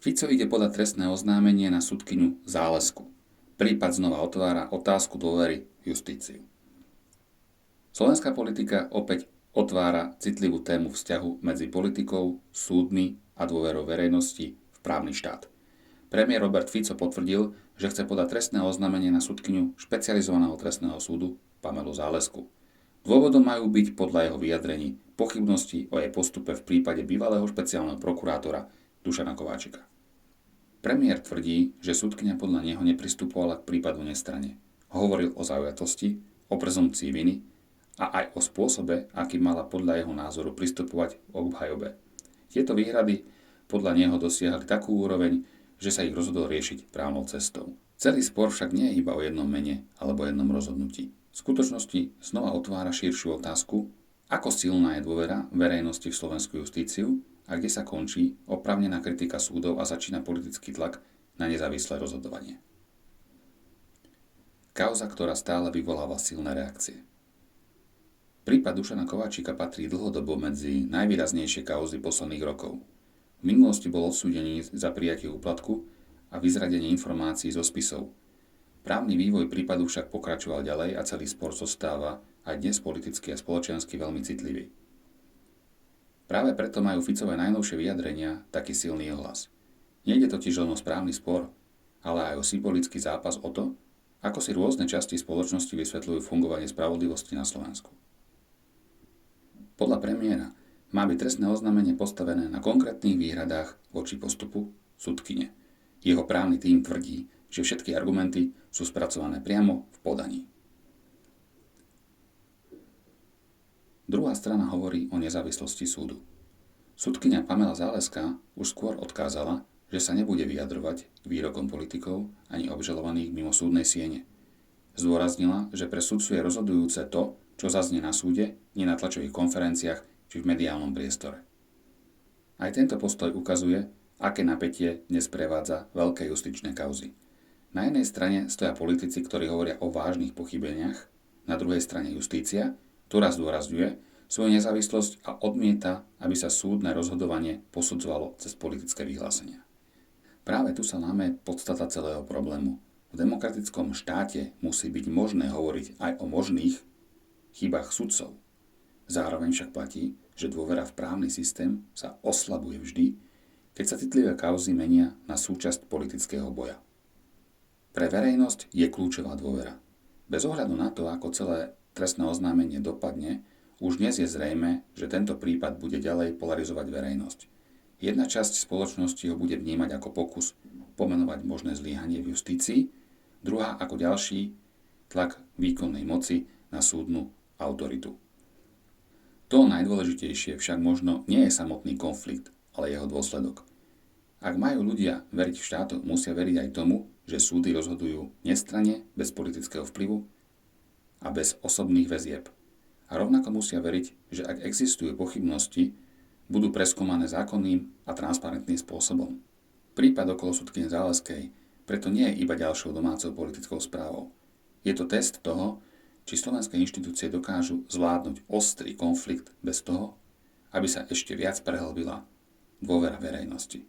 Fico ide podať trestné oznámenie na sudkyňu Zálesku. Prípad znova otvára otázku dôvery v justíciu. Slovenská politika opäť otvára citlivú tému vzťahu medzi politikou, súdmi a dôverou verejnosti v právny štát. Premiér Robert Fico potvrdil, že chce podať trestné oznámenie na sudkyňu špecializovaného trestného súdu Pamelu Zálesku. Dôvodom majú byť podľa jeho vyjadrení pochybnosti o jej postupe v prípade bývalého špeciálneho prokurátora Dušana Kováčika. Premiér tvrdí, že sudkyňa podľa neho nepristupovala k prípadu nestranne. Hovoril o zaujatosti, o prezumpcii viny a aj o spôsobe, aký mala podľa jeho názoru pristupovať k obhajobe. Tieto výhrady podľa neho dosiahli takú úroveň, že sa ich rozhodol riešiť právnou cestou. Celý spor však nie je iba o jednom mene alebo jednom rozhodnutí. V skutočnosti znova otvára širšiu otázku, ako silná je dôvera verejnosti v slovenskú justíciu a kde sa končí oprávnená kritika súdov a začína politický tlak na nezávislé rozhodovanie. Kauza, ktorá stále vyvoláva silné reakcie. Prípad Dušana Kováčika patrí dlhodobo medzi najvýraznejšie kauzy posledných rokov. V minulosti bol odsúdený za prijatie úplatku a vyzradenie informácií zo spisov. Právny vývoj prípadu však pokračoval ďalej a celý spor zostáva aj dnes politicky a spoločensky veľmi citlivý. Práve preto majú Ficové najnovšie vyjadrenia taký silný ohlas. Nejde totiž len o správny spor, ale aj o symbolický zápas o to, ako si rôzne časti spoločnosti vysvetľujú fungovanie spravodlivosti na Slovensku. Podľa premiéra má byť trestné oznámenie postavené na konkrétnych výhradách voči postupu sudkyne. Jeho právny tím tvrdí, že všetky argumenty sú spracované priamo v podaní. Druhá strana hovorí o nezávislosti súdu. Sudkyňa Pamela Záleska už skôr odkázala, že sa nebude vyjadrovať k výrokom politikov ani obžalovaných mimo súdnej siene. Zdôraznila, že pre sudcu je rozhodujúce to, čo zaznie na súde, nie na tlačových konferenciách či v mediálnom priestore. Aj tento postoj ukazuje, aké napätie dnes prevádza veľké justičné kauzy. Na jednej strane stoja politici, ktorí hovoria o vážnych pochybeniach, na druhej strane justícia, ktorá zdôrazňuje svoju nezávislosť a odmieta, aby sa súdne rozhodovanie posudzovalo cez politické vyhlásenia. Práve tu sa láme podstata celého problému. V demokratickom štáte musí byť možné hovoriť aj o možných chybách sudcov. Zároveň však platí, že dôvera v právny systém sa oslabuje vždy, keď sa citlivé kauzy menia na súčasť politického boja. Pre verejnosť je kľúčová dôvera. Bez ohľadu na to, ako celé trestné oznámenie dopadne, už dnes je zrejmé, že tento prípad bude ďalej polarizovať verejnosť. Jedna časť spoločnosti ho bude vnímať ako pokus pomenovať možné zlyhanie v justícii, druhá ako ďalší tlak výkonnej moci na súdnu autoritu. To najdôležitejšie však možno nie je samotný konflikt, ale jeho dôsledok. Ak majú ľudia veriť v štátu, musia veriť aj tomu, že súdy rozhodujú nestranne, bez politického vplyvu a bez osobných väzieb. A rovnako musia veriť, že ak existujú pochybnosti, budú preskúmané zákonným a transparentným spôsobom. Prípad okolo sudkyne Záleskej preto nie je iba ďalšou domácou politickou správou. Je to test toho, či slovenské inštitúcie dokážu zvládnuť ostrý konflikt bez toho, aby sa ešte viac prehlbila dôvera verejnosti.